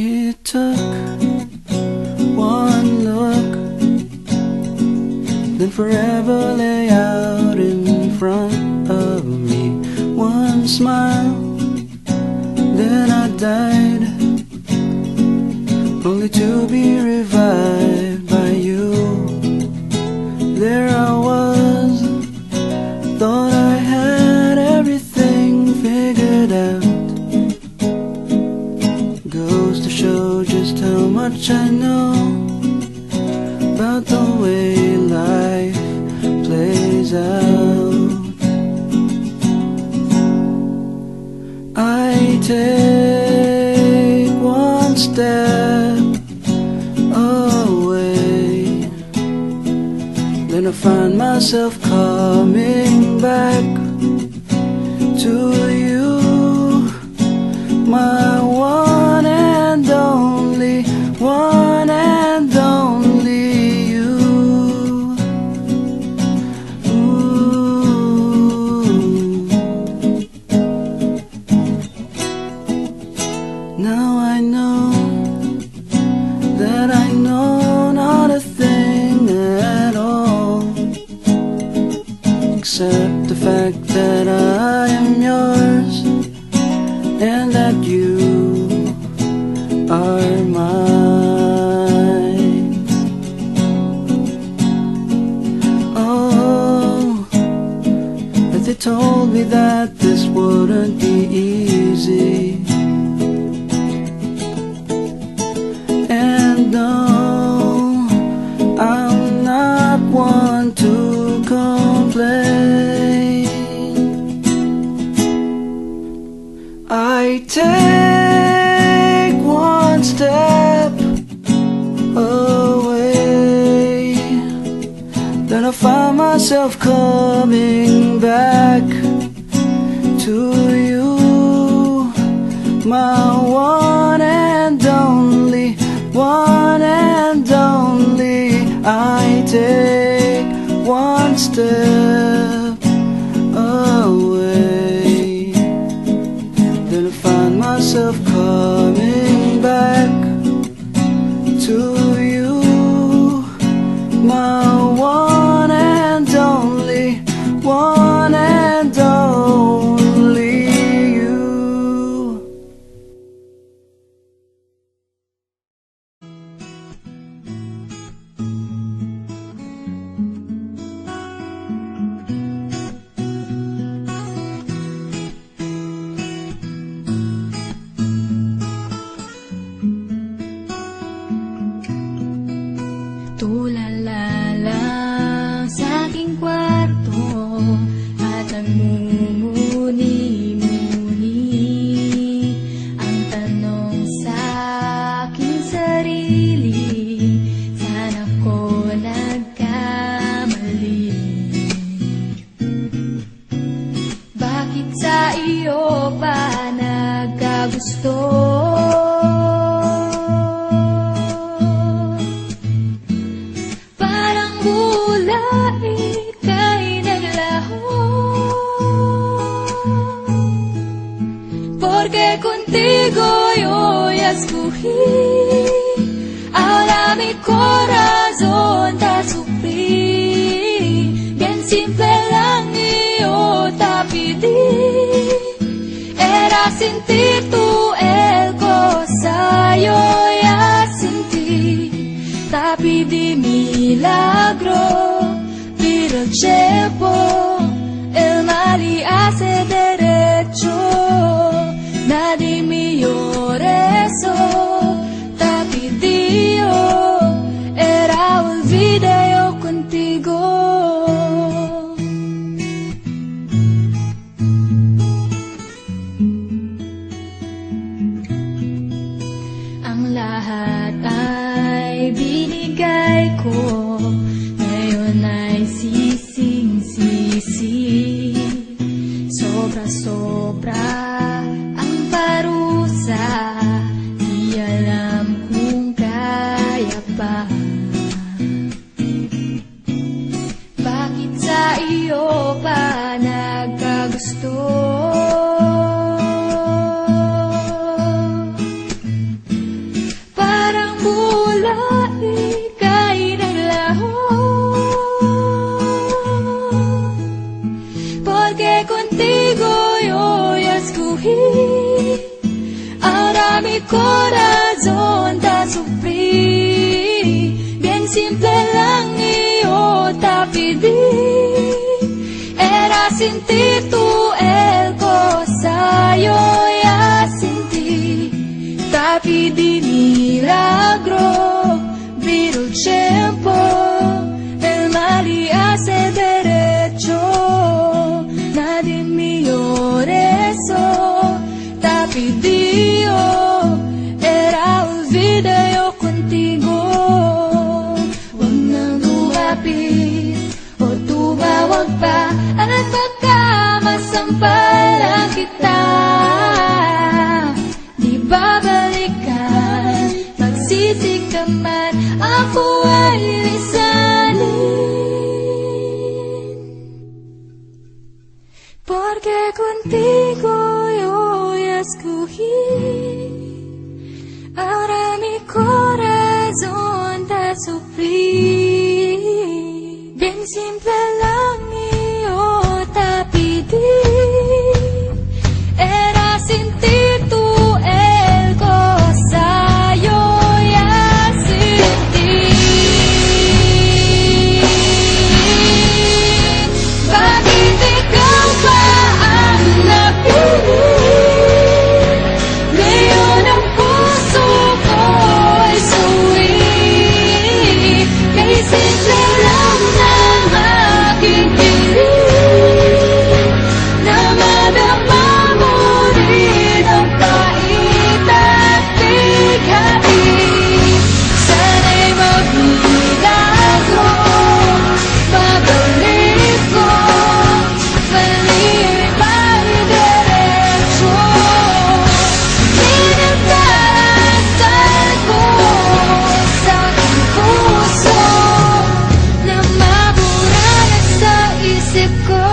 It took one look, then forever lay out in front of me. One smile, then I died, only to be revived by you. There I was, thought I had everything figured out. Goes to show just how much I know about the way life plays out. I take one step away, then I find myself coming back to you, my one and only, one and only you. Ooh. Now I know that I know not a thing at all, except the fact that I am yours and that you are mine. Oh, but they told me that this wouldn't be easy. And no, I'm not one to complain. I take one step away, then I find myself coming back to you, my one and only, one and only. I take one step away, then I find myself coming back to you, my one and only, one and only you. Tulala lang sa aking kwarto at nagmumuni-muni, ang tanong sa aking sarili, saan ako nagkamali? Bakit sa iyo pa nagkagusto? Ika'y naglaho, porque contigo yo ya escogí, ahora mi corazón te sufrí, bien simple lang yo te pedí, era sentir tú el cosa yo ya sentí, te pedí milagro. El tiempo, el mal y hace derecho, nadie me eso, te pidió, era olvidé yo contigo. Ang lahat ay binigay ko, ngayon ay sising-sisi, sobra-sobra ang parusa, di alam kung kaya pa. Bakit sa iyo pa nagkagusto? kulay kay naglaho. Porque contigo yo ya escogí, ahora mi corazón te sufrí. Bien simple lang yo te pedí, era sentir tú el cosa yo ya sentí. Te pedí milagro, pero el tiempo el mal y hace derecho. Nadie me llore eso, te pedí yo, era olvido yo contigo. Huwag nang lumapit o tumawag pa, at baka masampalan kita. Di babalikan, magsisig ka man, ako ay lisanin. Porque contigo yo ya escogí, ahora mi corazón te sufrí. Bien simple lang yo te pedí, era sentir tú el cosa yo ya sentí. Bakit ikaw ba ang napili? Ngayon ang puso ko ay suwi. Kay simple lang ng aking piling, na madama mo rin ang pait at bigay. Sana'y magmilagro, babalik ko, mali may diretso. Pinagdarasal ko sa aking puso, na mabura na sa isip ko.